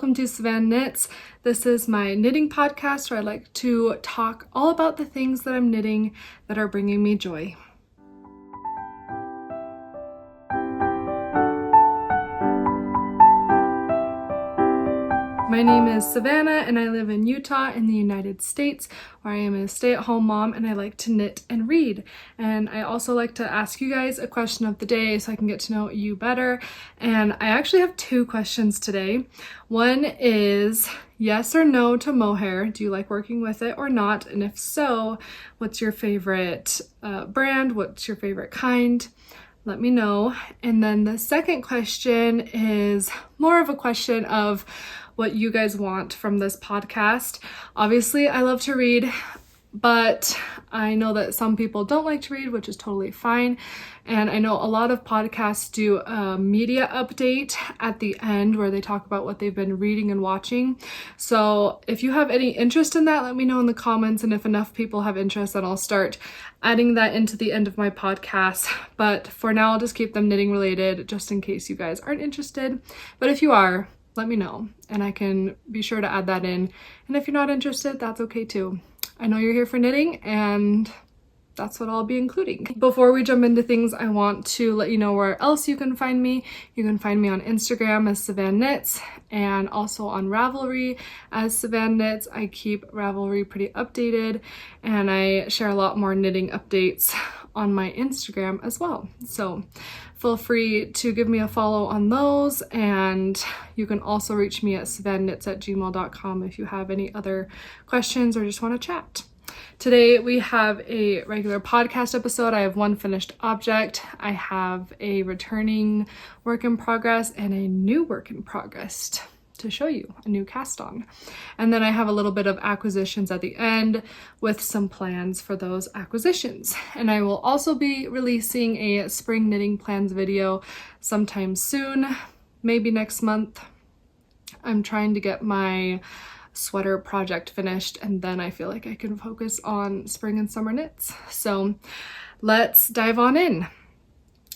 welcome to Savannah Knits. This is my knitting podcast where I like to talk all about the things that I'm knitting that are bringing me joy. My name is Savannah and I live in Utah in the United States, where I am a stay-at-home mom and I like to knit and read. And I also like to ask you guys a question of the day so I can get to know you better. And I actually have two questions today. One is yes or no to mohair. Do you like working with it or not? And if so, what's your favorite brand? What's your favorite kind? Let me know. And then the second question is more of a question of what you guys want from this podcast. Obviously, I love to read, but I know that some people don't like to read, which is totally fine. And I know a lot of podcasts do a media update at the end where they talk about what they've been reading and watching. So if you have any interest in that, let me know in the comments. And if enough people have interest, then I'll start adding that into the end of my podcast. But for now, I'll just keep them knitting related just in case you guys aren't interested. But if you are, let me know and I can be sure to add that in. And if you're not interested, that's okay too. I know you're here for knitting and that's what I'll be including. Before we jump into things, I want to let you know where else you can find me. You can find me on Instagram as Savannah Knits and also on Ravelry as Savannah Knits. I keep Ravelry pretty updated and I share a lot more knitting updates on my Instagram as well. So feel free to give me a follow on those, and you can also reach me at savannahknits@gmail.com if you have any other questions or just want to chat. Today we have a regular podcast episode. I have one finished object, I have a returning work in progress, and a new work in progress to show you, a new cast on. And then I have a little bit of acquisitions at the end with some plans for those acquisitions. And I will also be releasing a spring knitting plans video sometime soon, maybe next month. I'm trying to get my sweater project finished and then I feel like I can focus on spring and summer knits. So let's dive on in.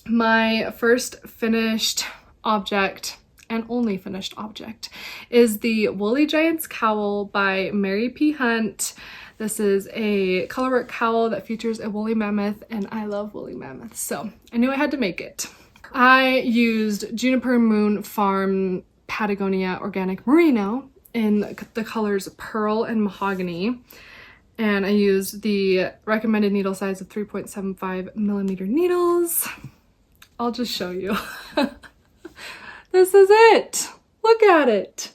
My first finished object and only finished object is the Woolly Giants Cowl by Mary P. Hunt. This is a colorwork cowl that features a woolly mammoth and I love woolly mammoths, so I knew I had to make it. I used Juniper Moon Farm Patagonia Organic Merino in the colors Pearl and Mahogany, and I used the recommended needle size of 3.75 millimeter needles. I'll just show you. This is it. Look at it.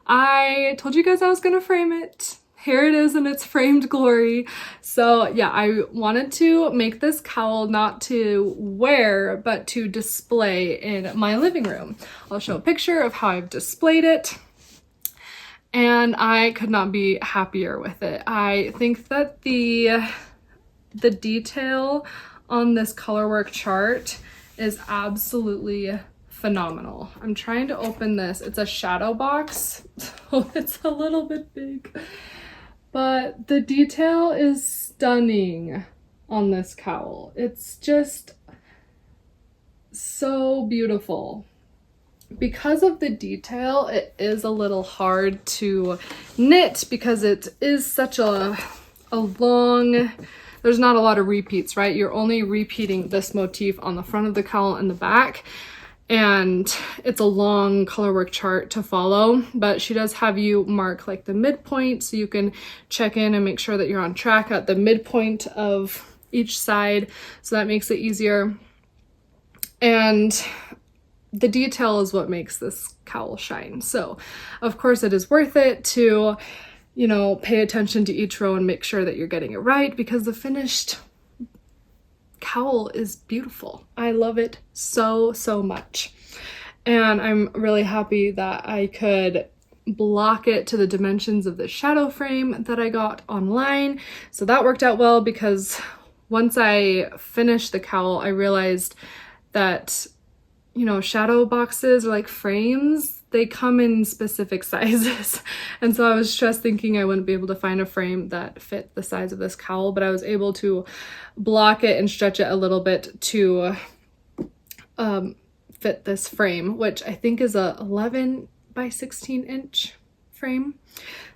I told you guys I was gonna frame it. Here it is in its framed glory. So yeah, I wanted to make this cowl not to wear, but to display in my living room. I'll show a picture of how I've displayed it. And I could not be happier with it. I think that the detail on this colorwork chart is absolutely phenomenal. I'm trying to open this. It's a shadow box, so it's a little bit big, but the detail is stunning on this cowl. It's just so beautiful. Because of the detail, it is a little hard to knit because it is such a long, there's not a lot of repeats, right? You're only repeating this motif on the front of the cowl and the back. And it's a long colorwork chart to follow, but she does have you mark like the midpoint so you can check in and make sure that you're on track at the midpoint of each side. So that makes it easier. And the detail is what makes this cowl shine. So of course it is worth it to, you know, pay attention to each row and make sure that you're getting it right because the finished cowl is beautiful. I love it so much, and I'm really happy that I could block it to the dimensions of the shadow frame that I got online. So that worked out well because once I finished the cowl, I realized that, you know, shadow boxes or like frames, they come in specific sizes. And so I was stressed thinking I wouldn't be able to find a frame that fit the size of this cowl, but I was able to block it and stretch it a little bit to fit this frame, which I think is a 11 by 16 inch frame.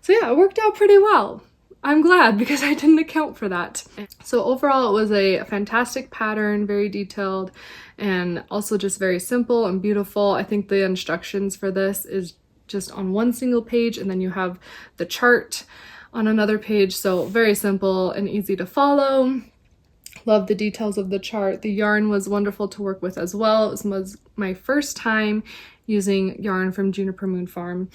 So yeah, it worked out pretty well. I'm glad because I didn't account for that. So overall, it was a fantastic pattern, very detailed, and also just very simple and beautiful. I think the instructions for this is just on one single page, and then you have the chart on another page. So very simple and easy to follow. Love the details of the chart. The yarn was wonderful to work with as well. It was my first time using yarn from Juniper Moon Farm,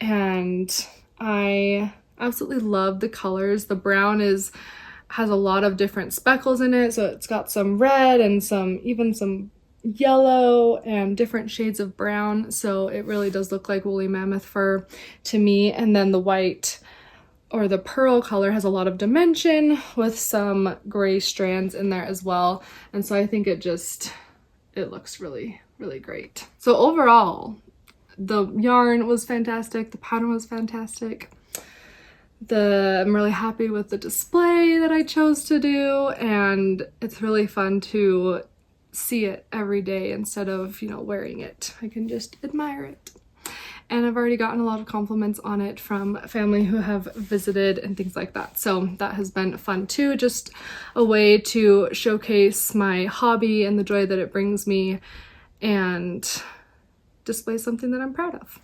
and I absolutely love the colors. The brown has a lot of different speckles in it, so it's got some red and even some yellow and different shades of brown, so it really does look like woolly mammoth fur to me. And then the white, or the pearl color, has a lot of dimension with some gray strands in there as well, and so I think it looks really, really great. So overall, the yarn was fantastic, the pattern was fantastic. I'm really happy with the display that I chose to do, and it's really fun to see it every day instead of, wearing it. I can just admire it. And I've already gotten a lot of compliments on it from family who have visited and things like that. So that has been fun too, just a way to showcase my hobby and the joy that it brings me and display something that I'm proud of.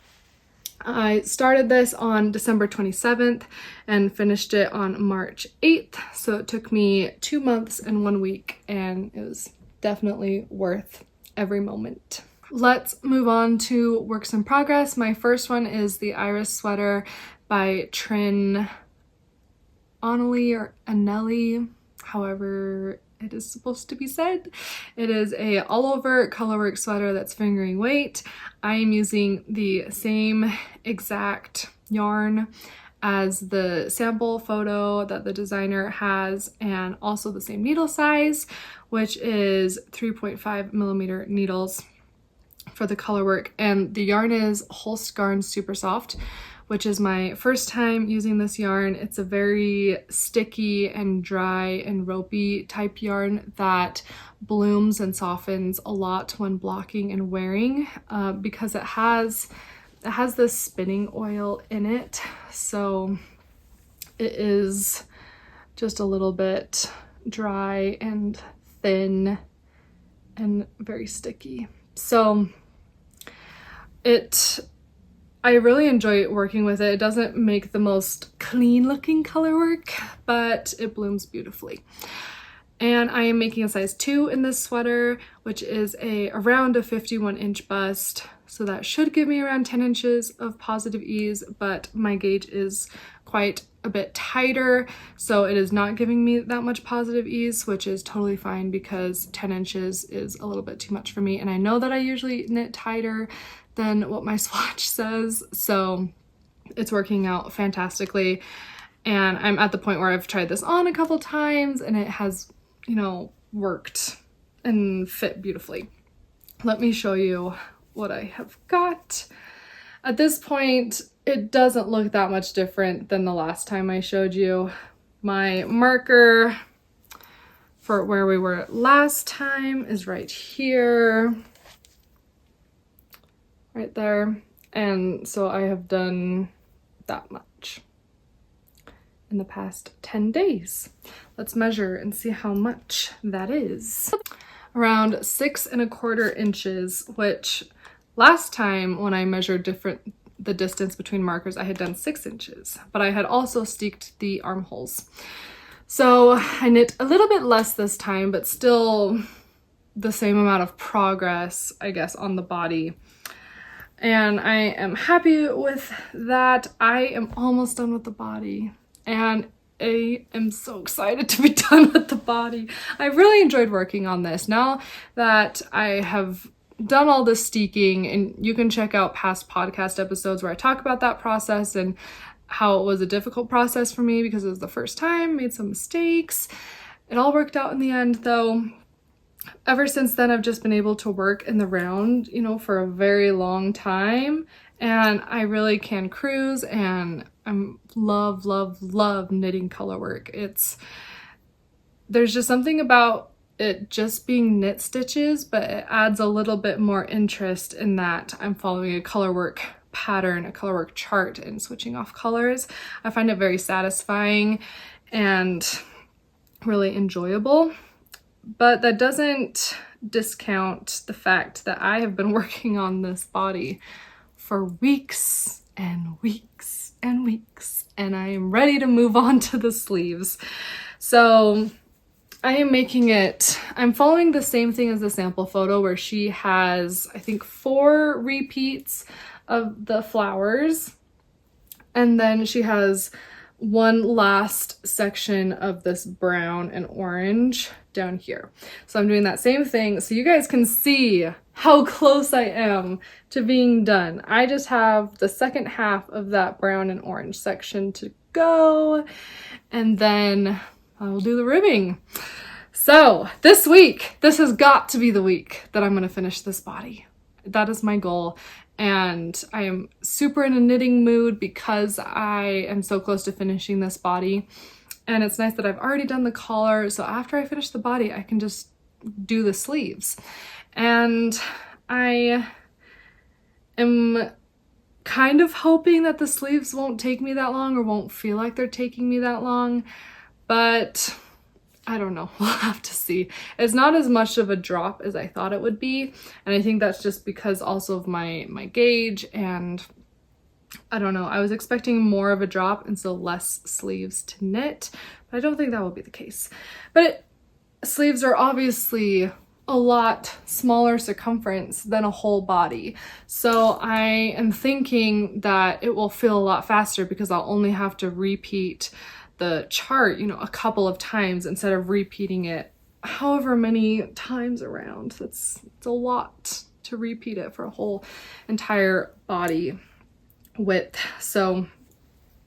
I started this on December 27th and finished it on March 8th. So it took me 2 months and 1 week, and it was definitely worth every moment. Let's move on to works in progress. My first one is the Iris sweater by Trin Anneli, or Anneli, however it is supposed to be said. It is a all-over colorwork sweater that's fingering weight. I am using the same exact yarn as the sample photo that the designer has, and also the same needle size, which is 3.5 millimeter needles for the colorwork. And the yarn is Holst Garn Super Soft, which is my first time using this yarn. It's a very sticky and dry and ropey type yarn that blooms and softens a lot when blocking and wearing, because it has this spinning oil in it, so it is just a little bit dry and thin and very sticky. So I really enjoy working with it. It doesn't make the most clean looking color work, but it blooms beautifully. And I am making a size 2 in this sweater, which is around a 51 inch bust. So that should give me around 10 inches of positive ease, but my gauge is quite a bit tighter, so it is not giving me that much positive ease, which is totally fine because 10 inches is a little bit too much for me. And I know that I usually knit tighter than what my swatch says, so it's working out fantastically. And I'm at the point where I've tried this on a couple times and it has, worked and fit beautifully. Let me show you what I have got. At this point, it doesn't look that much different than the last time I showed you. My marker for where we were last time is right here, right there. And so I have done that much in the past 10 days. Let's measure and see how much that is. Around 6¼ inches, which last time when I measured the distance between markers, I had done 6 inches, but I had also steeked the armholes. So I knit a little bit less this time, but still the same amount of progress, I guess, on the body. And I am happy with that. I am almost done with the body, and I am so excited to be done with the body. I really enjoyed working on this. Now that I have done all the steeking, and you can check out past podcast episodes where I talk about that process and how it was a difficult process for me because it was the first time, made some mistakes. It all worked out in the end though. Ever since then, I've just been able to work in the round, for a very long time, and I really can cruise, and I'm love knitting color work. There's just something about it just being knit stitches, but it adds a little bit more interest in that I'm following a color work pattern, a colorwork chart, and switching off colors. I find it very satisfying and really enjoyable. But that doesn't discount the fact that I have been working on this body for weeks and weeks and weeks, and I am ready to move on to the sleeves. So I am making it, I'm following the same thing as the sample photo where she has, I think, 4 repeats of the flowers, and then she has one last section of this brown and orange down here. So I'm doing that same thing so you guys can see how close I am to being done. I just have the second half of that brown and orange section to go, and then I will do the ribbing. So this week, this has got to be the week that I'm going to finish this body. That is my goal. And I am super in a knitting mood because I am so close to finishing this body. And it's nice that I've already done the collar. So after I finish the body, I can just do the sleeves. And I am kind of hoping that the sleeves won't take me that long or won't feel like they're taking me that long. But I don't know, we'll have to see. It's not as much of a drop as I thought it would be, and I think that's just because also of my gauge, and I don't know, I was expecting more of a drop and so less sleeves to knit, but I don't think that will be the case. But sleeves are obviously a lot smaller circumference than a whole body, so I am thinking that it will feel a lot faster because I'll only have to repeat the chart, you know, a couple of times instead of repeating it however many times around. It's a lot to repeat it for a whole entire body width. So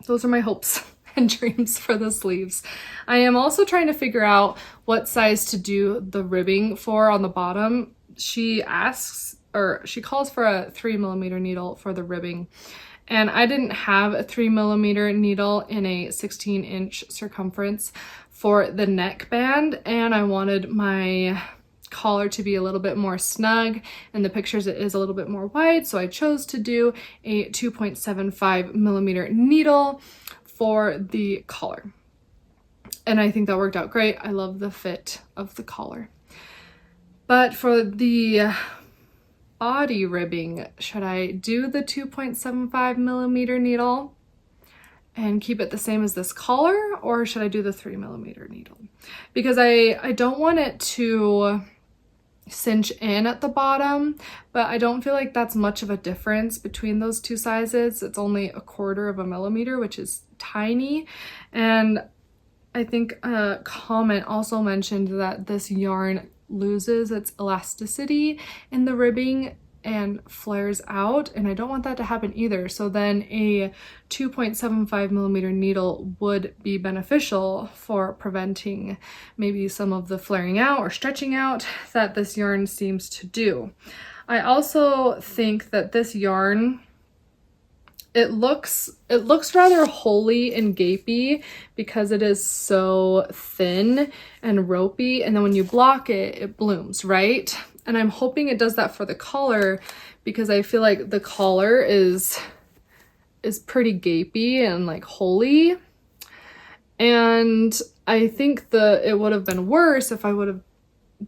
those are my hopes and dreams for the sleeves. I am also trying to figure out what size to do the ribbing for on the bottom. She asks, or she calls for a 3mm needle for the ribbing. And I didn't have a 3mm needle in a 16-inch circumference for the neckband, and I wanted my collar to be a little bit more snug. In the pictures it is a little bit more wide, so I chose to do a 2.75mm needle for the collar. And I think that worked out great. I love the fit of the collar. But for the body ribbing, should I do the 2.75mm needle and keep it the same as this collar, or should I do the 3mm needle? Because I don't want it to cinch in at the bottom, but I don't feel like that's much of a difference between those two sizes. It's only 1/4 of a millimeter, which is tiny. And I think a comment also mentioned that this yarn loses its elasticity in the ribbing and flares out, and I don't want that to happen either. So then a 2.75mm needle would be beneficial for preventing maybe some of the flaring out or stretching out that this yarn seems to do. I also think that this yarn, it looks rather holey and gapey because it is so thin and ropey, and then when you block it, it blooms, right? And I'm hoping it does that for the collar because I feel like the collar is pretty gapey and like holey. And I think it would have been worse if I would have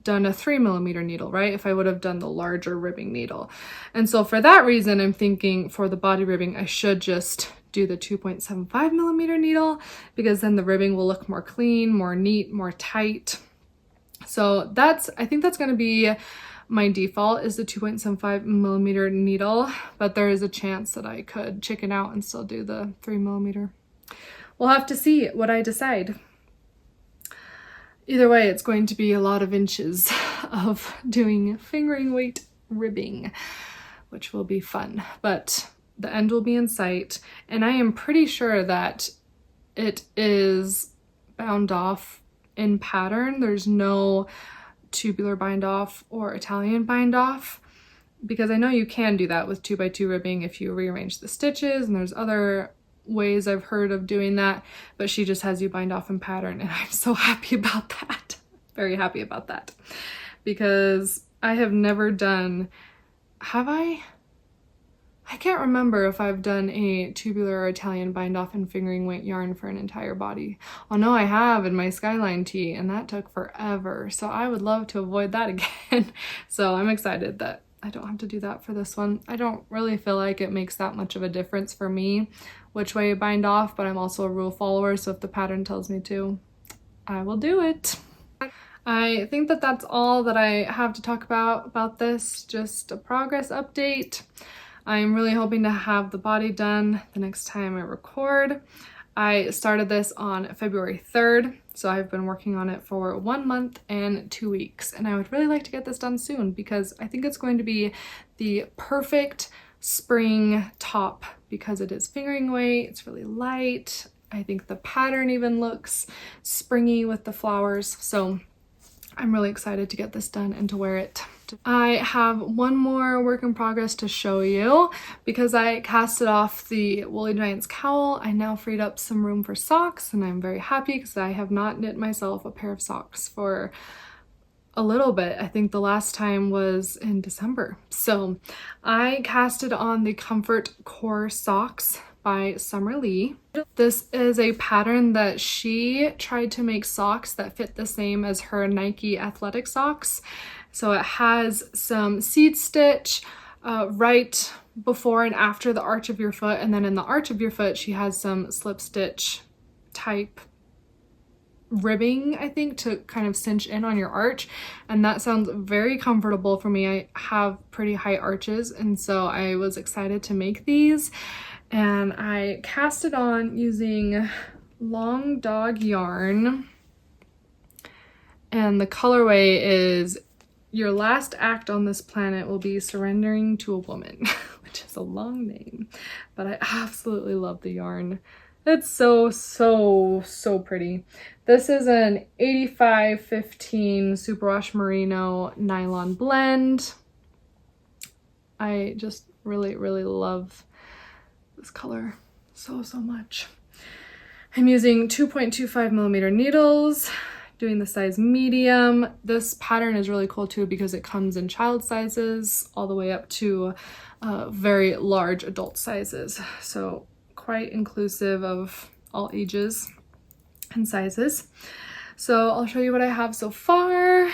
done a 3mm needle, right? If I would have done the larger ribbing needle. And so for that reason, I'm thinking for the body ribbing, I should just do the 2.75mm needle because then the ribbing will look more clean, more neat, more tight. So I think that's going to be my default, is the 2.75mm needle, but there is a chance that I could chicken out and still do the 3mm. We'll have to see what I decide. Either way, it's going to be a lot of inches of doing fingering weight ribbing, which will be fun, but the end will be in sight. And I am pretty sure that it is bound off in pattern. There's no tubular bind off or Italian bind off, because I know you can do that with 2x2 ribbing if you rearrange the stitches, and there's other ways I've heard of doing that, but she just has you bind off in pattern, and I'm so happy about that. Very happy about that, because I have never done, have I I can't remember if I've done a tubular or Italian bind off and fingering weight yarn for an entire body. Oh no, I have in my Skyline tee, and that took forever. So I would love to avoid that again. So I'm excited that I don't have to do that for this one. I don't really feel like it makes that much of a difference for me which way you bind off, but I'm also a rule follower, so if the pattern tells me to, I will do it. I think that that's all that I have to talk about this, just a progress update. I'm really hoping to have the body done the next time I record. I started this on February 3rd, so I've been working on it for 1 month and 2 weeks, and I would really like to get this done soon because I think it's going to be the perfect spring top because it is fingering weight, it's really light. I think the pattern even looks springy with the flowers, so I'm really excited to get this done and to wear it. I have one more work in progress to show you. Because I casted off the Woolly Giants cowl, I now freed up some room for socks, and I'm very happy because I have not knit myself a pair of socks for a little bit. I think the last time was in December. So I casted on the Comfort Core socks by Summer Lee. This is a pattern that she tried to make socks that fit the same as her Nike athletic socks. So it has some seed stitch right before and after the arch of your foot, and then in the arch of your foot she has some slip stitch type ribbing, I think, to kind of cinch in on your arch, and that sounds very comfortable for me. I have pretty high arches, and so I was excited to make these, and I cast it on using Long Dog yarn, and the colorway is Your Last Act on This Planet Will Be Surrendering to a Woman, which is a long name, but I absolutely love the yarn. It's so pretty. This is an 85-15 Superwash Merino nylon blend. I just really love this color so much. I'm using 2.25 millimeter needles, doing the size medium. This pattern is really cool too because it comes in child sizes all the way up to very large adult sizes. So quite inclusive of all ages and sizes. So I'll show you what I have so far.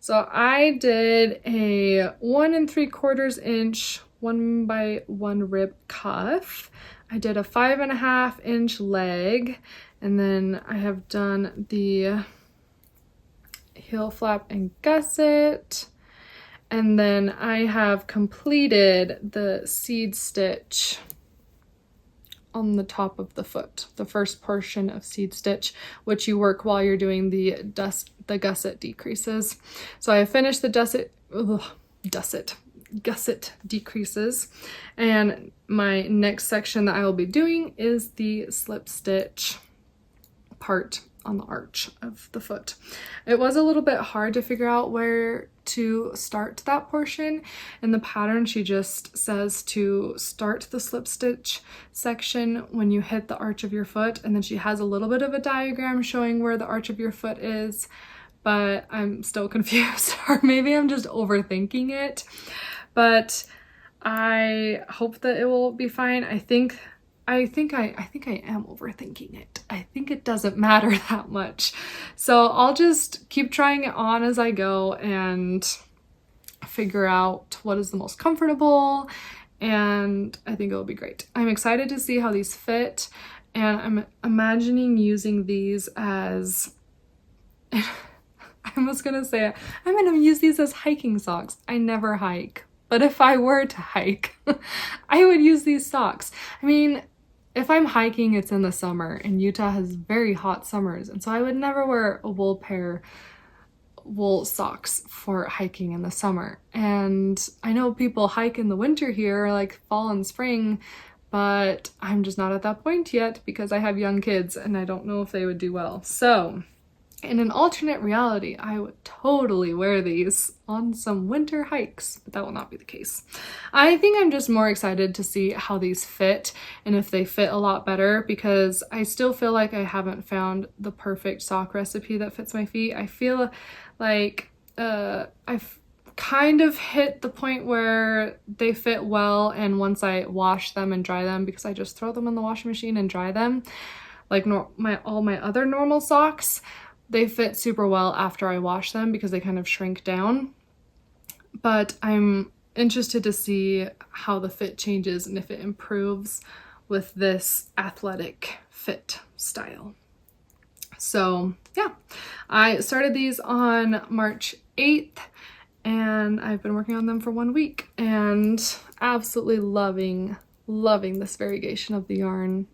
So I did a 1 3/4 inch 1 by 1 rib cuff. I did a 5.5 inch leg, and then I have done the heel flap and gusset, and then I have completed the seed stitch on the top of the foot, the first portion of seed stitch, which you work while you're doing the gusset decreases. So I finished the gusset decreases, and my next section that I will be doing is the slip stitch part on the arch of the foot. It was a little bit hard to figure out where to start that portion. In the pattern, she just says to start the slip stitch section when you hit the arch of your foot, and then she has a little bit of a diagram showing where the arch of your foot is, but I'm still confused, or maybe I'm just overthinking it, but I hope that it will be fine. I think I am overthinking it. I think it doesn't matter that much. So I'll just keep trying it on as I go and figure out what is the most comfortable, and I think it'll be great. I'm excited to see how these fit, and I'm imagining using these as I was gonna say I'm gonna use these as hiking socks. I never hike, but if I were to hike, I would use these socks. I mean, if I'm hiking, it's in the summer, and Utah has very hot summers, and so I would never wear a wool socks for hiking in the summer. And I know people hike in the winter here, like fall and spring, but I'm just not at that point yet because I have young kids and I don't know if they would do well. So in an alternate reality, I would totally wear these on some winter hikes, but that will not be the case. I think I'm just more excited to see how these fit and if they fit a lot better, because I still feel like I haven't found the perfect sock recipe that fits my feet. I feel like I've kind of hit the point where they fit well, and once I wash them and dry them, because I just throw them in the washing machine and dry them like all my other normal socks, they fit super well after I wash them because they kind of shrink down. But I'm interested to see how the fit changes and if it improves with this athletic fit style. So yeah, I started these on March 8th and I've been working on them for 1 week and absolutely loving this variegation of the yarn.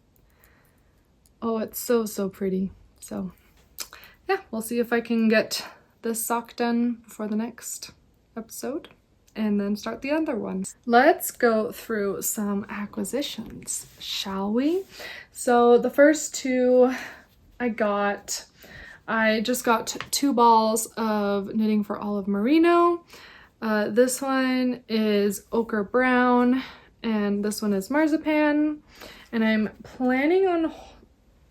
Oh, it's so pretty. So yeah, we'll see if I can get this sock done before the next episode and then start the other ones. Let's go through some acquisitions, shall we? So the first two I just got 2 balls of Knitting for Olive Merino. This one is ochre brown and this one is marzipan, and I'm planning on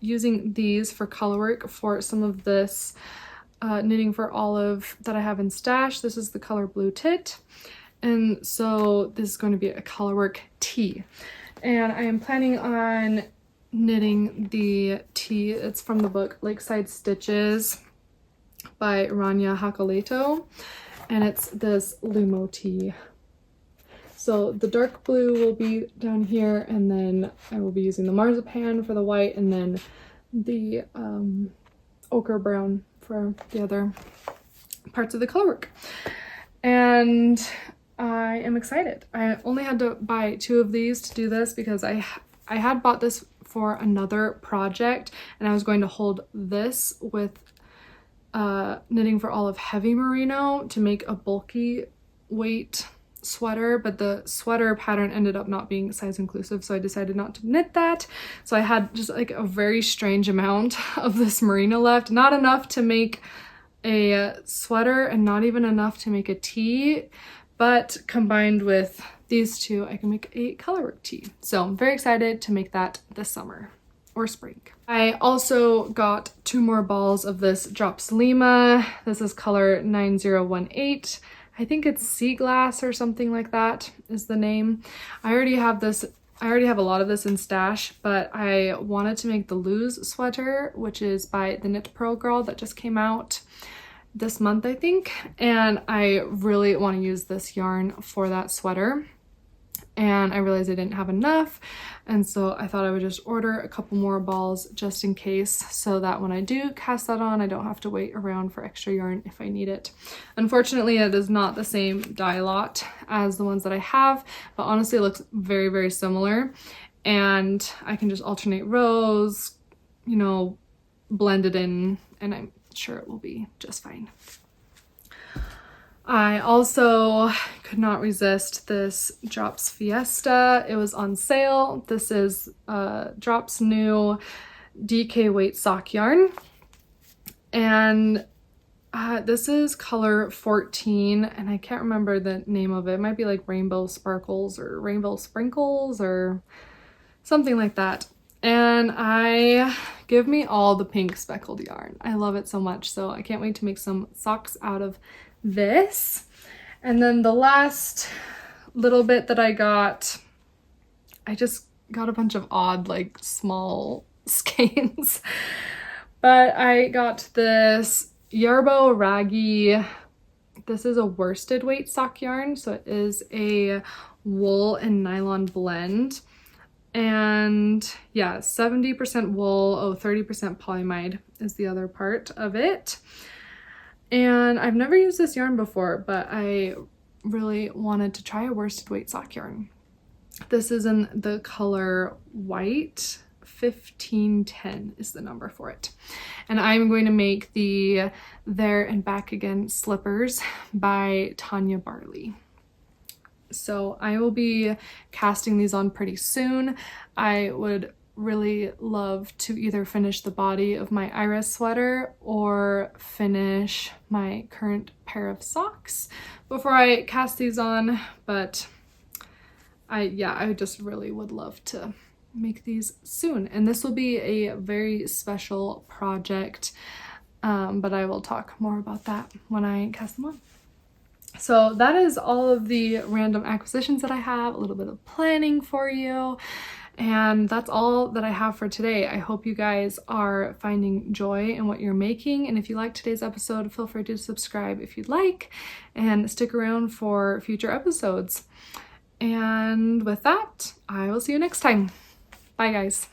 using these for color work for some of this Knitting for Olive that I have in stash. This is the color Blue Tit, and so this is going to be a color work tee, and I am planning on knitting the tee. It's from the book Lakeside Stitches by Rania Hakoleto, and it's this Lumo tee. So the dark blue will be down here, and then I will be using the marzipan for the white, and then the ochre brown for the other parts of the color work. And I am excited. I only had to buy 2 of these to do this because I had bought this for another project, and I was going to hold this with Knitting for Olive Heavy Merino to make a bulky weight sweater, but the sweater pattern ended up not being size inclusive, so I decided not to knit that. So I had just like a very strange amount of this merino left, not enough to make a sweater and not even enough to make a tee, but combined with these 2 I can make a color work tee. So I'm very excited to make that this summer or spring. I also got 2 more balls of this Drops Lima. This is color 9018. I think it's Sea Glass or something like that is the name. I already have a lot of this in stash, but I wanted to make the Lose sweater, which is by the Knit Pearl Girl that just came out this month, I think. And I really want to use this yarn for that sweater. And I realized I didn't have enough, and so I thought I would just order a couple more balls just in case, so that when I do cast that on, I don't have to wait around for extra yarn if I need it. Unfortunately, it is not the same dye lot as the ones that I have, but honestly it looks very similar, and I can just alternate rows, you know, blend it in, and I'm sure it will be just fine. I also could not resist this Drops Fiesta. It was on sale. This is Drops new DK weight sock yarn, and this is color 14, and I can't remember the name of it. It might be like Rainbow Sparkles or Rainbow Sprinkles or something like that. And give me all the pink speckled yarn. I love it so much, so I can't wait to make some socks out of this. And then the last little bit that I just got a bunch of odd like small skeins, but I got this Yerbo Raggy. This is a worsted weight sock yarn, so it is a wool and nylon blend, and yeah, 70% wool, 30% polyamide is the other part of it. And I've never used this yarn before, but I really wanted to try a worsted weight sock yarn. This is in the color white. 1510 is the number for it. And I'm going to make the There and Back Again slippers by Tanya Barley. So I will be casting these on pretty soon. I would really love to either finish the body of my Iris sweater or finish my current pair of socks before I cast these on, but I just really would love to make these soon, and this will be a very special project, but I will talk more about that when I cast them on. So that is all of the random acquisitions that I have, a little bit of planning for you. And that's all that I have for today. I hope you guys are finding joy in what you're making. And if you like today's episode, feel free to subscribe if you'd like and stick around for future episodes. And with that, I will see you next time. Bye, guys.